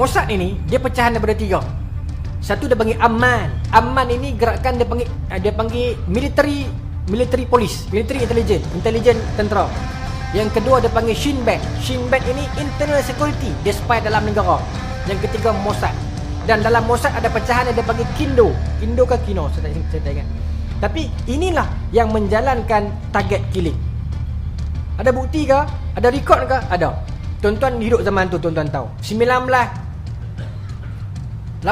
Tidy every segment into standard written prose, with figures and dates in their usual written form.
Mossad ini dia pecahan daripada 3. Satu dia panggil Amman. Amman ini gerakan dia panggil military police, military intelligence tentera. Yang kedua dia panggil Shin Bet. Shin Bet ini internal security, dia spy dalam negara. Yang ketiga Mossad. Dan dalam Mossad ada pecahan yang dia panggil Kindo. Kindo ke Kino, saya tak ingat. Tapi inilah yang menjalankan target killing. Ada bukti ke? Ada rekod ke? Ada. Tuan-tuan hidup zaman tu, tuan-tuan tahu. 1988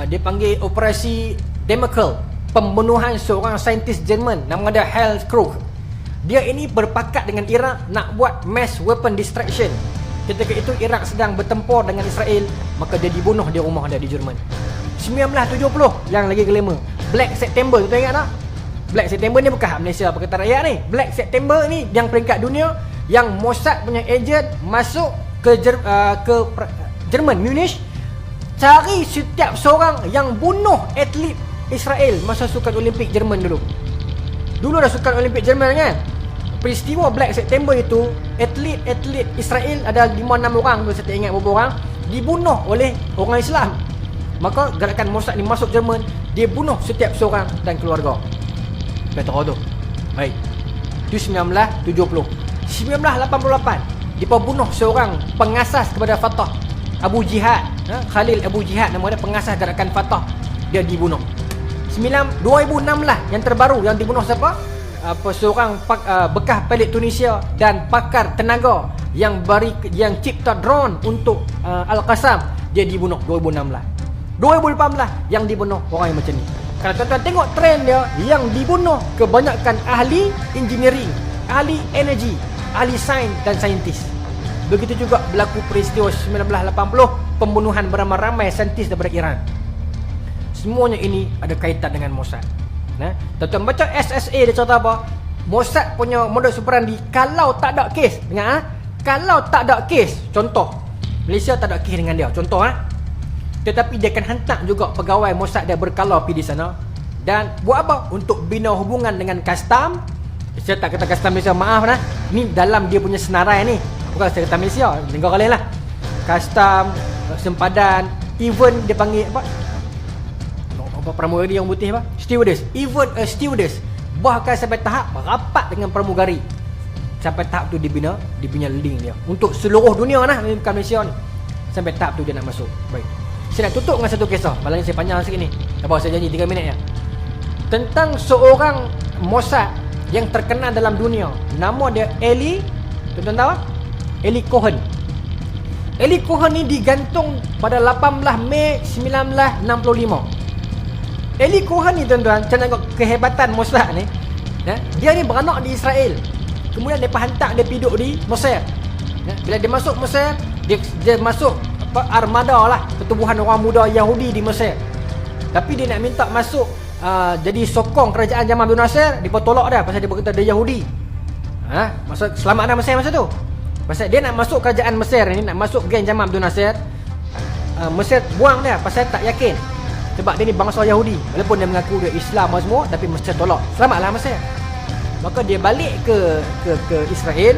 dia panggil Operasi Demekel, pembunuhan seorang saintis Jerman nama dia Hal Krug. Dia ini berpakat dengan Iraq nak buat mass weapon distraction. Ketika itu Iraq sedang bertempur dengan Israel, maka dia dibunuh di rumah dia di Jerman. 1970 yang lagi kelima, Black September, tuan ingat tak? Black September ni bukan hak Malaysia Pakatan Rakyat ni. Black September ni yang peringkat dunia, yang Mossad punya ejen masuk ke Jerman, Munich, cari setiap seorang yang bunuh atlet Israel masa Sukan Olimpik Jerman dulu. Dulu ada Sukan Olimpik Jerman kan? Peristiwa Black September itu, atlet Israel ada 5-6 orang tu, saya tak ingat berapa orang, dibunuh oleh orang Islam. Maka gerakan Mossad ni masuk Jerman, dia bunuh setiap seorang dan keluarga. Betul tu. Baik. Itu 1970. 1988 dia bunuh seorang pengasas kepada Fatah, Abu Jihad, Khalil Abu Jihad nama dia, pengasas gerakan Fatah. Dia dibunuh. 2016 lah yang terbaru, yang dibunuh siapa? Seorang bekas pilot Tunisia dan pakar tenaga yang cipta drone untuk Al-Qassam, dia dibunuh 2016. 2018 yang dibunuh orang yang macam ni. Kalau tuan-tuan tengok trend dia, yang dibunuh kebanyakan ahli engineering, ahli energi, ahli sains dan saintis. Begitu juga berlaku peristiwa 1980, pembunuhan beramai-ramai saintis daripada Iran. Semuanya ini ada kaitan dengan Mossad. Tuan-tuan baca SSA, dia cerita apa? Mossad punya modus operandi kalau tak ada kes. Ingat kalau tak ada kes, contoh Malaysia tak ada kes dengan dia, contoh tetapi dia akan hantar juga pegawai Mossad dia berkala pergi di sana. Dan buat apa? Untuk bina hubungan dengan custom. Saya tak kata custom Malaysia, maaf ni dalam dia punya senarai ni. Bukan saya kata Malaysia, negara lain lah. Custom, sempadan, even dia panggil apa pramugari yang putih apa? Stewardess. Even a stewardess. Bahkan sampai tahap rapat dengan pramugari. Sampai tahap tu dibina link dia untuk seluruh dunia bukan Malaysia ni. Sampai tahap tu dia nak masuk. Baik. Saya nak tutup dengan satu kisah. Malah saya panjang sikit ni. Apa saya janji 3 minit ya. Tentang seorang Mossad yang terkenal dalam dunia. Nama dia Eli. Tuan-tuan tahu? Eli Cohen. Eli Cohen ni digantung pada 18 Mei 1965. Eli Cohen ni tuan-tuan, macam tengok kehebatan Mossad ni. Dia ni beranak di Israel. Kemudian dia hantar dia piduk di Mesir. Bila dia masuk Mesir, dia masuk armada lah, pertubuhan orang muda Yahudi di Mesir. Tapi dia nak minta masuk jadi sokong kerajaan Jamal Abdul Nasser, dia tolak dah pasal dia berkata dia Yahudi. Maksud selamat dah Mesir masa tu. Pasal dia nak masuk kerajaan Mesir ni, nak masuk geng Jamal Abdul Nasser. Mesir buang dia pasal tak yakin. Sebab dia ni bangsa Yahudi. Walaupun dia mengaku dia Islam semua, tapi Mesir tolak. Selamatlah Mesir. Maka dia balik ke Israel.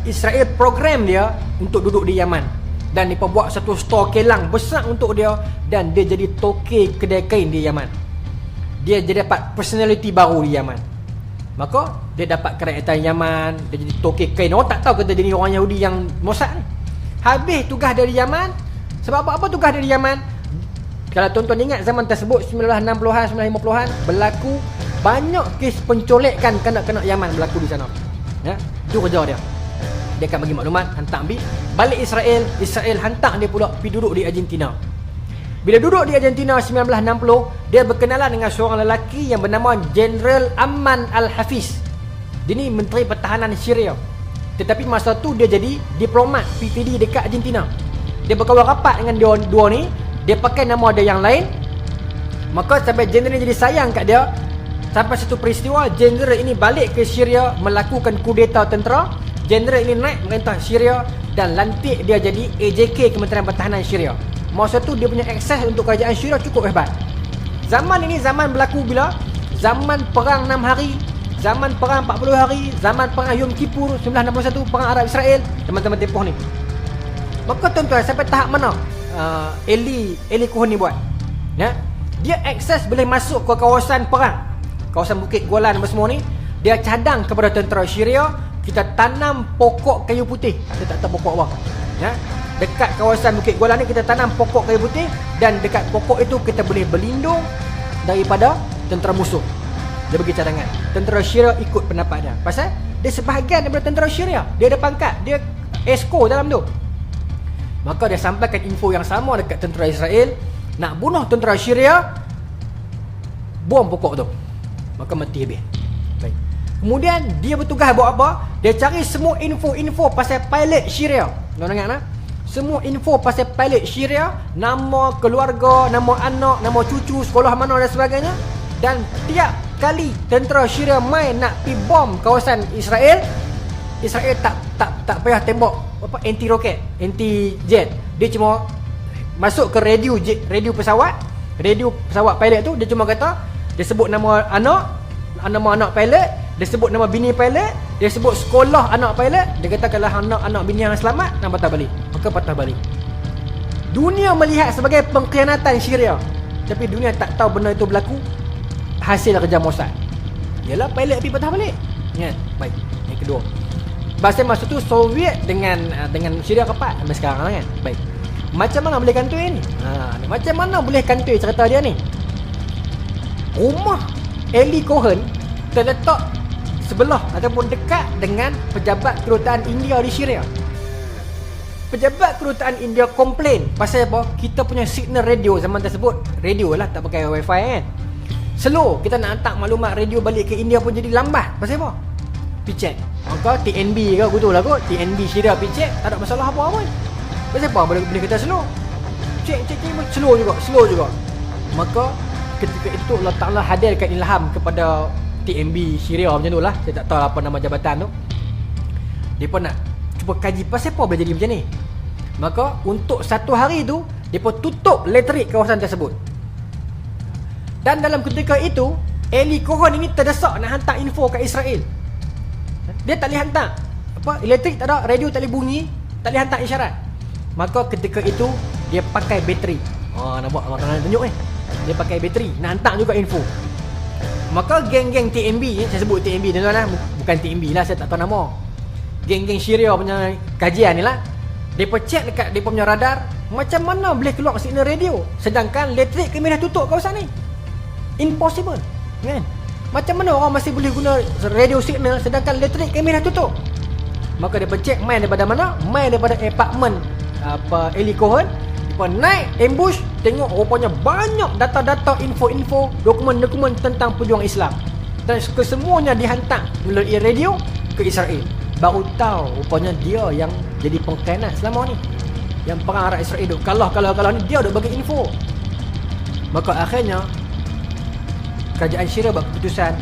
Israel program dia untuk duduk di Yaman. Dan dia buat satu store kelang besar untuk dia. Dan dia jadi toke kedai kain di Yaman. Dia dapat personality baru di Yaman. Maka dia dapat kerajaan Yaman. Dia jadi toke kain. Orang tak tahu kata dia ni orang Yahudi yang Mossad ni. Habis tugas dari Yaman. Sebab apa tugas dari Yaman? Kalau tuan-tuan ingat zaman tersebut 1960-an, 1950-an berlaku banyak kes pencolekan kanak-kanak Yaman berlaku di sana. Itu kerja dia. Dia akan bagi maklumat, hantar ambil balik Israel. Israel hantar dia pula pergi duduk di Argentina. Bila duduk di Argentina 1960, dia berkenalan dengan seorang lelaki yang bernama General Amman Al-Hafiz. Dia ni Menteri Pertahanan Syria. Tetapi masa tu dia jadi diplomat PPD dekat Argentina. Dia berkawan rapat dengan dua ni. Dia pakai nama dia yang lain. Maka sampai general ni jadi sayang kat dia. Sampai satu peristiwa, general ini balik ke Syria melakukan kudeta tentera. General ini naik merintah Syria dan lantik dia jadi AJK, Kementerian Pertahanan Syria. Masa tu dia punya akses untuk kerajaan Syria cukup hebat. Zaman ini zaman berlaku bila? Zaman perang 6 hari, zaman perang 40 hari, zaman perang Yom Kippur 1961, perang Arab Israel. Teman-teman tempoh ni. Maka tuan-tuan, sampai tahap mana Eli Cohen ni buat? Ya? Dia akses boleh masuk ke kawasan perang, kawasan Bukit Golan apa semua ni. Dia cadang kepada tentera Syria, kita tanam pokok kayu putih. Kita tak tahu pokok apa. Ya? Dekat kawasan Bukit Golan ni kita tanam pokok kayu putih, dan dekat pokok itu kita boleh berlindung daripada tentera musuh. Dia bagi cadangan. Tentera Syria ikut pendapat dia. Pasal dia sebahagian daripada tentera Syria. Dia ada pangkat, dia esko dalam tu. Maka dia sampaikan info yang sama dekat tentera Israel, nak bunuh tentera Syria, bom pokok tu. Maka mati habis. Baik. Kemudian dia bertugas buat apa? Dia cari semua info-info pasal pilot Syria. Tuan ingat tak? Semua info pasal pilot Syria, nama keluarga, nama anak, nama cucu, sekolah mana dan sebagainya. Dan tiap kali tentera Syria main nak pi bom kawasan Israel, Israel tak payah tembak apa anti roket, anti jet. Dia cuma masuk ke radio pesawat pilot tu, dia cuma kata, dia sebut nama anak pilot, dia sebut nama bini pilot, dia sebut sekolah anak pilot, dia kata kalau anak bini yang selamat, nak patah balik. Maka patah balik. Dunia melihat sebagai pengkhianatan Syria, tapi dunia tak tahu benda itu berlaku hasil kerja Mossad. Yalah, pilot pergi patah balik. Ingat. Baik. Yang kedua, bahasa masa tu Soviet dengan Syria kepat sampai sekarang kan. Baik. Macam mana boleh kantoi ni? Macam mana boleh kantoi cerita dia ni? Rumah Eli Cohen terletak sebelah ataupun dekat dengan pejabat kedutaan India di Syria. Pejabat kedutaan India komplain pasal apa? Kita punya signal radio zaman tersebut, radio lah, tak pakai wifi kan, slow. Kita nak hantar maklumat radio balik ke India pun jadi lambat. Pasal apa? Picek. Maka TNB ke betul lah kot, TNB Syria picek, tak ada masalah apa-apa pun. Pasal apa boleh kata slow? Cek slow juga. Maka ketika itu Allah Ta'ala hadirkan ilham kepada TNB Syria macam tu lah. Saya tak tahu apa nama jabatan tu. Dia pun nak cuba kaji pasal apa boleh jadi macam ni. Maka untuk satu hari tu, dia pun tutup elektrik kawasan tersebut. Dan dalam ketika itu, Eli Cohen ini terdesak nak hantar info ke Israel. Dia tak boleh hantar elektrik tak ada, radio tak boleh bunyi, tak boleh hantar isyarat. Maka ketika itu dia pakai bateri. Nampak makanan tunjuk ni. Dia pakai bateri nak hantar juga info. Maka geng-geng TNB, saya sebut TNB tuan-tuan lah, bukan TNB lah, saya tak tahu nama. Geng-geng Syria punya kajian ni lah. Depa check dekat depa punya radar, macam mana boleh keluar signal radio sedangkan elektrik kami dah tutup kawasan ni. Impossible, kan? Macam mana orang masih boleh guna radio signal sedangkan elektrik kami dah tutup? Maka dia check main daripada mana? Main daripada apartment Eli Cohen. Dia naik ambush, tengok rupanya banyak data-data, info-info, dokumen-dokumen tentang pejuang Islam. Dan kesemuanya dihantar melalui radio ke Israel. Baru tahu rupanya dia yang jadi pengkhianat selama ni. Yang perang Arab Israel tu kalau ni dia dah bagi info. Maka akhirnya kerajaan Syria buat keputusan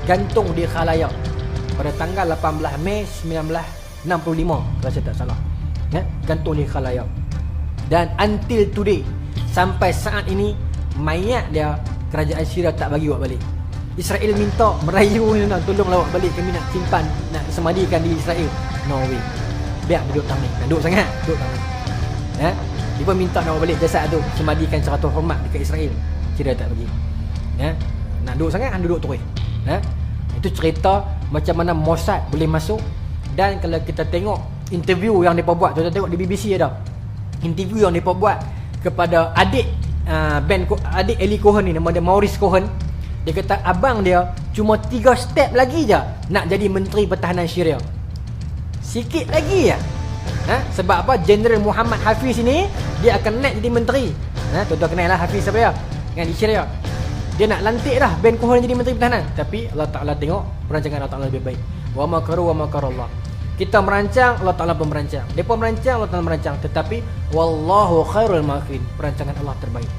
gantung dia khalayak pada tanggal 18 Mei 1965 kalau saya tak salah. Ya, gantung dia khalayak. Dan until today, sampai saat ini, mayat dia kerajaan Syria tak bagi buat balik. Israel minta merayu ni, nak tolong lawak balik, kami nak simpan, nak semadikan di Israel. No way. Biar duduk tangan ni. Nak duduk sangat, duduk tangan. Ya, dia pun minta nak bawa balik jasad tu, semadikan secara terhormat dekat Israel. Syria tak bagi. Ya, nak duduk sangat, duduk terus. Ya, itu cerita macam mana Mossad boleh masuk. Dan kalau kita tengok interview yang mereka buat, kita tengok di BBC ada interview yang mereka buat kepada adik Eli Cohen ni, nama dia Maurice Cohen. Dia kata abang dia cuma 3 step lagi je nak jadi Menteri Pertahanan Syria. Sikit lagi ya. Sebab apa? General Muhammad Hafiz ini dia akan naik jadi menteri. Tuan-tuan kenal lah Hafiz siapa ya? Dengan di Syria. Dia nak lantik dah Ben Cohen jadi Menteri Pertahanan. Tapi Allah Ta'ala tengok perancangan Allah Ta'ala lebih baik. Wa makaru wa makarallah. Kita merancang, Allah Ta'ala pun merancang. Mereka merancang, Allah Ta'ala merancang. Tetapi wallahu khairul makirin. Perancangan Allah terbaik.